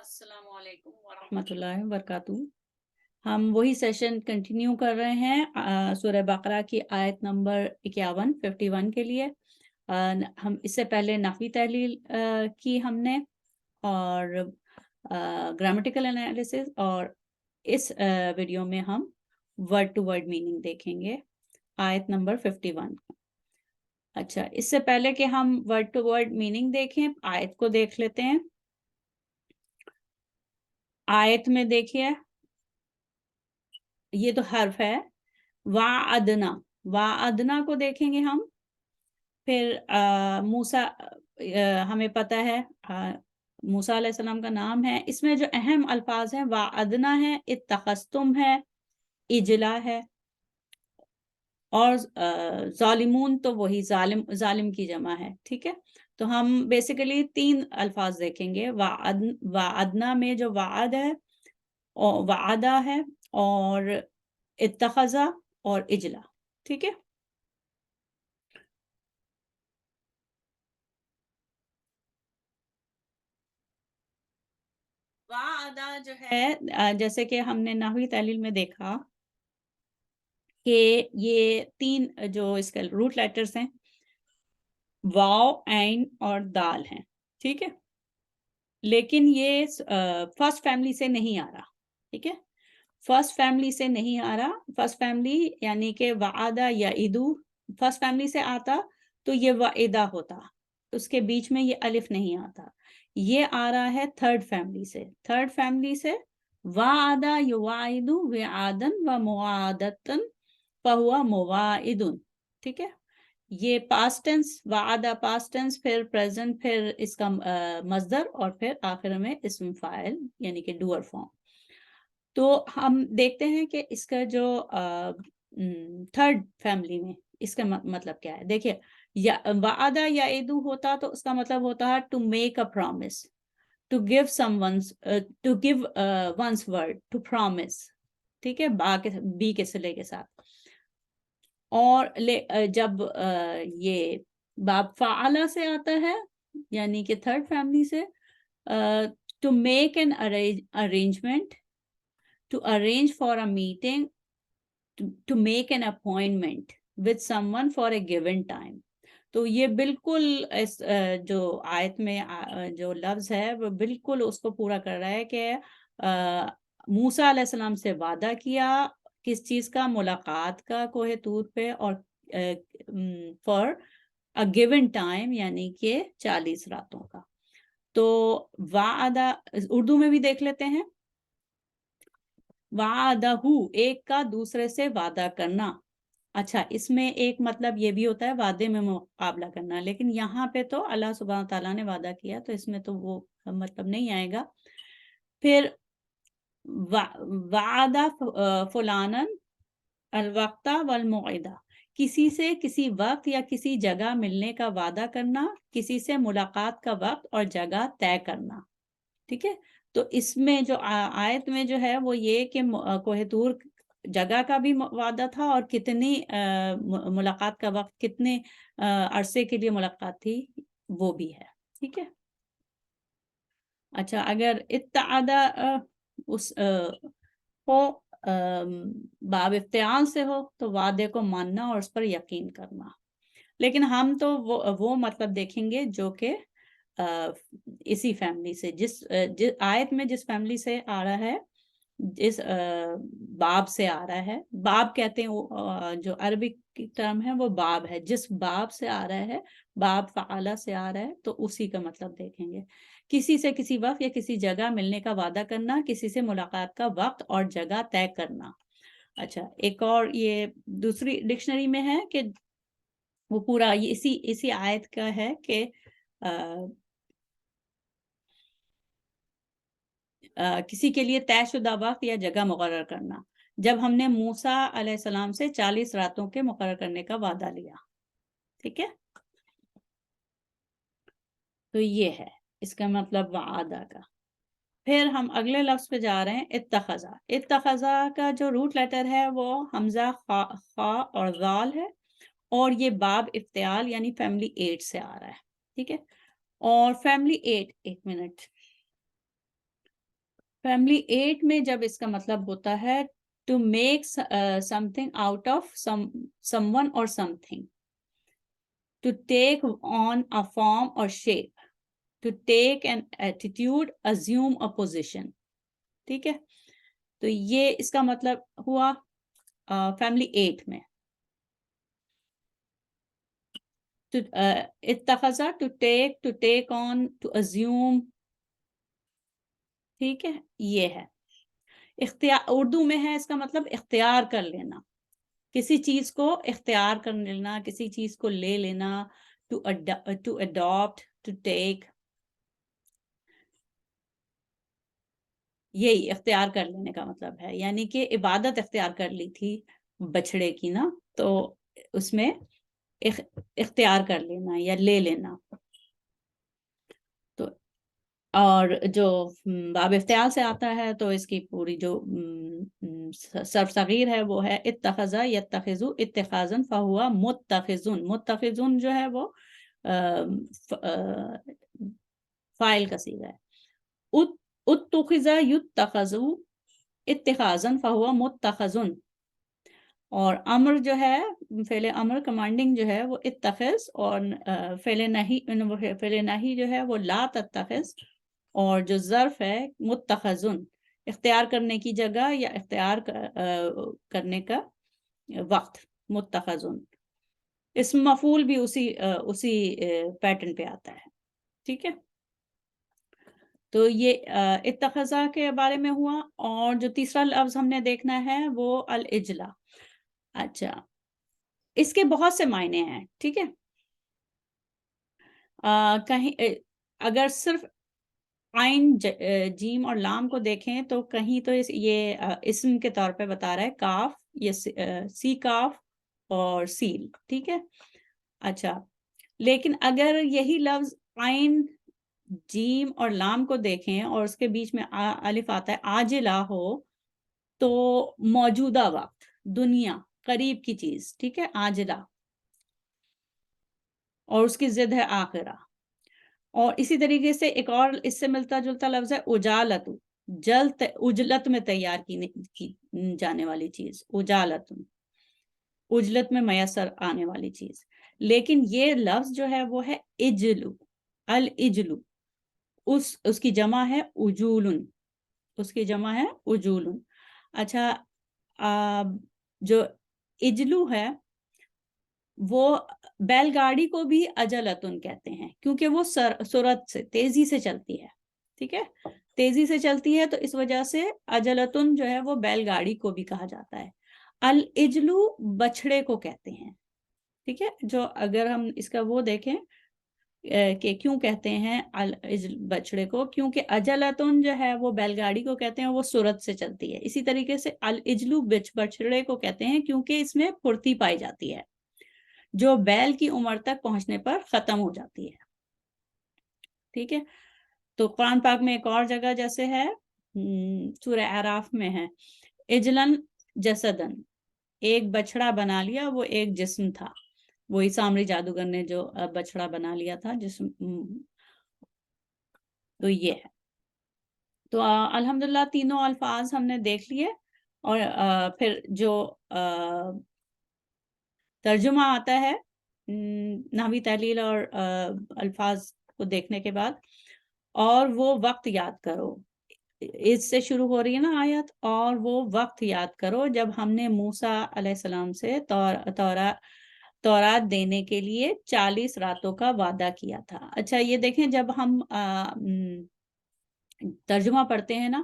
السلام علیکم ورحمۃ اللہ وبرکاتہ۔ ہم وہی سیشن کنٹینیو کر رہے ہیں سورہ بقرہ کی آیت نمبر 51 کے لیے۔ ہم اس سے پہلے نحوی تحلیل کی ہم نے، اور گرامیٹیکل انالیسس، اور اس ویڈیو میں ہم ورڈ ٹو ورڈ میننگ دیکھیں گے آیت نمبر 51۔ اچھا، اس سے پہلے کہ ہم ورڈ ٹو ورڈ میننگ دیکھیں، آیت کو دیکھ لیتے ہیں۔ آیت میں دیکھیے، یہ تو حرف ہے وعدنا، وعدنا کو دیکھیں گے ہم۔ پھر موسیٰ، ہمیں پتہ ہے موسیٰ علیہ السلام کا نام ہے، اس میں جو اہم الفاظ ہیں وعدنا ہے، اتخذتم ہے، اجلا ہے، اور ظالمون تو وہی ظالم کی جمع ہے، ٹھیک ہے۔ تو ہم بیسیکلی 3 الفاظ دیکھیں گے۔ وعدنا میں جو وعد ہے، وعدہ ہے، اور اتخذا اور اجلا، ٹھیک ہے۔ وعدہ جو ہے، جیسے کہ ہم نے نحوی تحلیل میں دیکھا کہ یہ 3 جو اس کے روٹ لیٹرز ہیں، واو، عین اور دال ہیں، ٹھیک ہے۔ لیکن یہ فرسٹ فیملی سے نہیں آ رہا، ٹھیک ہے۔ فرسٹ فیملی سے نہیں آ رہا۔ فرسٹ فیملی یعنی کہ وعدہ یا ادو فرسٹ فیملی سے آتا تو یہ وعدہ ہوتا، اس کے بیچ میں یہ الف نہیں آتا۔ یہ آ رہا ہے تھرڈ فیملی سے۔ تھرڈ فیملی سے وعدہ یوعد وعادن و موعدتن فہو مواعد، ٹھیک ہے۔ یہ پاسٹ ٹینس، وعدہ پاسٹ ٹینس، پھر پریزنٹ، پھر اس کا مصدر، اور پھر آخر میں اسم فاعل یعنی کہ ڈوئر فارم۔ تو ہم دیکھتے ہیں کہ اس کا جو تھرڈ فیملی میں اس کا مطلب کیا ہے۔ دیکھیے، وعدہ یا ادو ہوتا تو اس کا مطلب ہوتا ہے to make a promise, to give someone's, to give one's word, to promise, ٹھیک ہے، بی کے صلے کے ساتھ۔ اور جب یہ باب فعلا سے آتا ہے یعنی کہ تھرڈ فیملی سے، to make an arrangement, to arrange for a meeting, to make an appointment with someone for a given time۔ تو یہ بالکل اس جو آیت میں جو لفظ ہے وہ بالکل اس کو پورا کر رہا ہے کہ موسیٰ علیہ السلام سے وعدہ کیا، کس چیز کا؟ ملاقات کا کوہ طور پہ، اور for a given time یعنی کہ 40 راتوں کا۔ تو وعدہ اردو میں بھی دیکھ لیتے ہیں، وعدہ، ایک کا دوسرے سے وعدہ کرنا۔ اچھا، اس میں ایک مطلب یہ بھی ہوتا ہے وعدے میں مقابلہ کرنا، لیکن یہاں پہ تو اللہ سبحانہ تعالیٰ نے وعدہ کیا تو اس میں تو وہ مطلب نہیں آئے گا۔ پھر وعدہ فلانن الوقت والموعدہ، کسی سے کسی وقت یا کسی جگہ ملنے کا وعدہ کرنا، کسی سے ملاقات کا وقت اور جگہ طے کرنا، ٹھیک ہے۔ تو اس میں جو آیت میں جو ہے وہ یہ کہ کوہ طور جگہ کا بھی وعدہ تھا، اور کتنی ملاقات کا وقت، کتنے عرصے کے لیے ملاقات تھی وہ بھی ہے، ٹھیک ہے۔ اچھا، اگر اتعدہ اس ہو باب افتعال سے ہو تو وعدے کو ماننا اور اس پر یقین کرنا، لیکن ہم تو وہ مطلب دیکھیں گے جو کہ اسی فیملی سے، جس آیت میں جس فیملی سے آ رہا ہے، جس باب سے آ رہا ہے۔ باب کہتے ہیں، جو عربک کی ٹرم ہے وہ باب ہے، جس باب سے آ رہا ہے، باب فعلا سے آ رہا ہے تو اسی کا مطلب دیکھیں گے۔ کسی سے کسی وقت یا کسی جگہ ملنے کا وعدہ کرنا، کسی سے ملاقات کا وقت اور جگہ طے کرنا۔ اچھا، ایک اور یہ دوسری ڈکشنری میں ہے کہ وہ پورا اسی آیت کا ہے کہ کسی کے لیے طے شدہ وقت یا جگہ مقرر کرنا، جب ہم نے موسیٰ علیہ السلام سے 40 راتوں کے مقرر کرنے کا وعدہ لیا، ٹھیک ہے۔ تو یہ ہے اس کا مطلب وعدہ کا۔ پھر ہم اگلے لفظ پہ جا رہے ہیں، اتخذا۔ اتخذا کا جو روٹ لیٹر ہے وہ حمزہ، خا اور ذال ہے، اور یہ باب افتعال یعنی فیملی 8 سے آ رہا ہے، ٹھیک ہے۔ اور فیملی 8، ایک منٹ، فیملی 8 میں جب اس کا مطلب ہوتا ہے to make something out of someone or something, to take on a form or shape, to take an attitude, assume a position. ٹھیک ہے، تو یہ اس کا مطلب ہوا فیملی 8 میں. اتخذ to take on, to assume. ٹھیک ہے، یہ ہے اختیار. اردو میں ہے اس کا مطلب اختیار کر لینا، کسی چیز کو اختیار کر لینا، کسی چیز کو لے لینا. ٹو اڈاپٹ، ٹو ٹیک، یہی اختیار کر لینے کا مطلب ہے. یعنی کہ عبادت اختیار کر لی تھی بچڑے کی نا، تو اس میں اختیار کر لینا یا لے لینا. تو اور جو باب افتعال سے آتا ہے تو اس کی پوری جو صرف صغیر ہے وہ ہے اتخذ یتخذ اتخاذا فہوا متخذن. متخذن جو ہے وہ فاعل کا صیغہ ہے. اتخذ یتخذ اتخاذا فہوا متخذن. اور امر جو ہے فعل امر کمانڈنگ جو ہے وہ اتخذ، اور فعل نہی جو ہے وہ لا تتخذ، اور جو ظرف ہے متخذن، اختیار کرنے کی جگہ یا اختیار کرنے کا وقت. متخذن اسم مفعول بھی اسی پیٹرن پہ آتا ہے. ٹھیک ہے، تو یہ اتخذہ کے بارے میں ہوا. اور جو تیسرا لفظ ہم نے دیکھنا ہے وہ العجلہ. اچھا، اس کے بہت سے معنی ہیں. ٹھیک ہے، کہیں اگر صرف عین جیم اور لام کو دیکھیں تو کہیں تو یہ اسم کے طور پہ بتا رہا ہے کاف، یہ سی کاف اور سیل. ٹھیک ہے، اچھا، لیکن اگر یہی لفظ عین جیم اور لام کو دیکھیں اور اس کے بیچ میں الف آتا ہے عاجلہ ہو، تو موجودہ وقت، دنیا، قریب کی چیز. ٹھیک ہے، عاجلہ، اور اس کی ضد ہے آخرہ. اور اسی طریقے سے ایک اور اس سے ملتا جلتا لفظ ہے اجالت، اجلت میں تیار کی جانے والی چیز. اجالت، اجلت میں میسر آنے والی چیز. لیکن یہ لفظ جو ہے وہ ہے اجلو، الاجلو. اس کی جمع ہے اجولن، اس کی جمع ہے اجولن. اچھا، جو اجلو ہے وہ بیل گاڑی کو بھی اجلتن کہتے ہیں، کیونکہ وہ سرعت سے، تیزی سے چلتی ہے. ٹھیک ہے، تیزی سے چلتی ہے، تو اس وجہ سے اجلتن جو ہے وہ بیل گاڑی کو بھی کہا جاتا ہے. الاجلو بچھڑے کو کہتے ہیں. ٹھیک ہے، جو اگر ہم اس کا وہ دیکھیں کہ کیوں کہتے ہیں بچڑے کو، کیونکہ اجلتن جو ہے وہ بیل گاڑی کو کہتے ہیں، وہ سرعت سے چلتی ہے. اسی طریقے سے الاجلو بچڑے کو کہتے ہیں کیونکہ اس میں پھرتی پائی جاتی ہے، جو بیل کی عمر تک پہنچنے پر ختم ہو جاتی ہے. ٹھیک ہے، تو قرآن پاک میں ایک اور جگہ جیسے ہے سورہ اعراف میں ہے اجلن جسدن، ایک بچڑا بنا لیا، وہ ایک جسم تھا. وہی سامری جادوگر نے جو بچڑا بنا لیا تھا جسم. تو یہ ہے. تو الحمدللہ تینوں الفاظ ہم نے دیکھ لیے. اور پھر جو ترجمہ آتا ہے نحوی تحلیل اور الفاظ کو دیکھنے کے بعد، اور وہ وقت یاد کرو، اس سے شروع ہو رہی ہے نا آیت، اور وہ وقت یاد کرو جب ہم نے موسیٰ علیہ السلام سے تورات دینے کے لیے 40 راتوں کا وعدہ کیا تھا. اچھا، یہ دیکھیں جب ہم ترجمہ پڑھتے ہیں نا،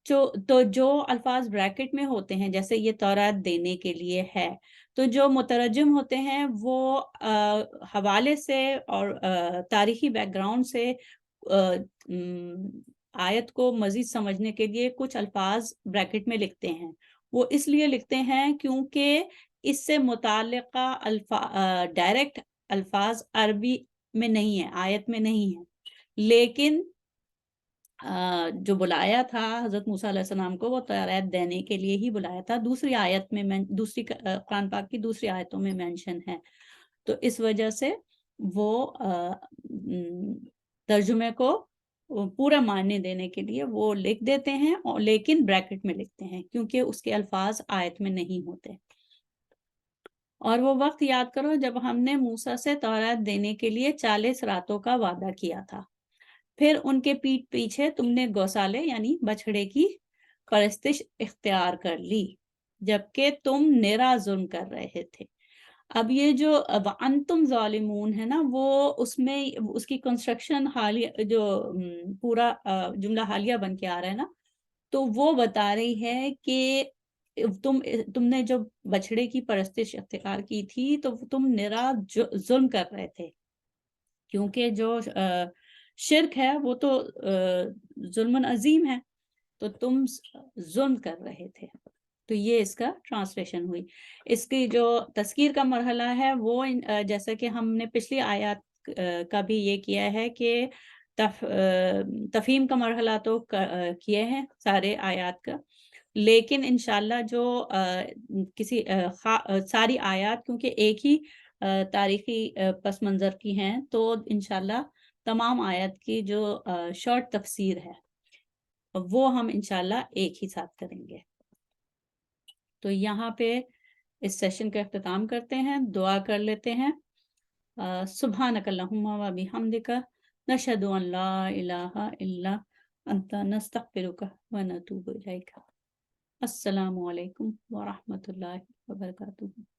تو جو الفاظ بریکٹ میں ہوتے ہیں، جیسے یہ تورات دینے کے لیے ہے، تو جو مترجم ہوتے ہیں وہ حوالے سے اور تاریخی بیک گراؤنڈ سے آیت کو مزید سمجھنے کے لیے کچھ الفاظ بریکٹ میں لکھتے ہیں. وہ اس لیے لکھتے ہیں کیونکہ اس سے متعلقہ ڈائریکٹ الفاظ عربی میں نہیں ہے، آیت میں نہیں ہے، لیکن جو بلایا تھا حضرت موسیٰ علیہ السلام کو، وہ تورات دینے کے لیے ہی بلایا تھا. دوسری آیت میں دوسری قرآن پاک کی دوسری آیتوں میں مینشن ہے. تو اس وجہ سے وہ ترجمے کو پورا معنی دینے کے لیے وہ لکھ دیتے ہیں، اور لیکن بریکٹ میں لکھتے ہیں کیونکہ اس کے الفاظ آیت میں نہیں ہوتے۔ اور وہ وقت یاد کرو جب ہم نے موسیٰ سے تورات دینے کے لیے 40 راتوں کا وعدہ کیا تھا، پھر ان کے پیٹھ پیچھے تم نے گوسالے یعنی بچھڑے کی پرستش اختیار کر لی جبکہ تم نرا ظلم کر رہے تھے۔ اب یہ جو وَأَنْتُمْ ظالمون ہے نا، وہ اس میں اس کی کنسٹرکشن حالیہ جو پورا جملہ حالیہ بن کے آ رہا ہے نا، تو وہ بتا رہی ہے کہ تم نے جو بچھڑے کی پرستش اختیار کی تھی تو تم نرا ظلم کر رہے تھے، کیونکہ جو شرک ہے وہ تو ظلم عظیم ہے، تو تم ظلم کر رہے تھے۔ تو یہ اس کا ٹرانسلیشن ہوئی۔ اس کی جو تذکیر کا مرحلہ ہے وہ جیسا کہ ہم نے پچھلی آیات کا بھی یہ کیا ہے کہ تفہیم کا مرحلہ تو کیے ہیں سارے آیات کا، لیکن انشاءاللہ جو کسی ساری آیات کیونکہ ایک ہی تاریخی پس منظر کی ہیں، تو انشاءاللہ تمام آیات کی جو شارٹ تفسیر ہے وہ ہم انشاءاللہ ایک ہی ساتھ کریں گے۔ تو یہاں پہ اس سیشن کا اختتام کرتے ہیں، دعا کر لیتے ہیں۔ سبحانک اللہم و بحمدک، نشہد ان لا الہ الا انت، نستغفرک و نتوب الیک۔ السلام علیکم ورحمۃ اللہ وبرکاتہ۔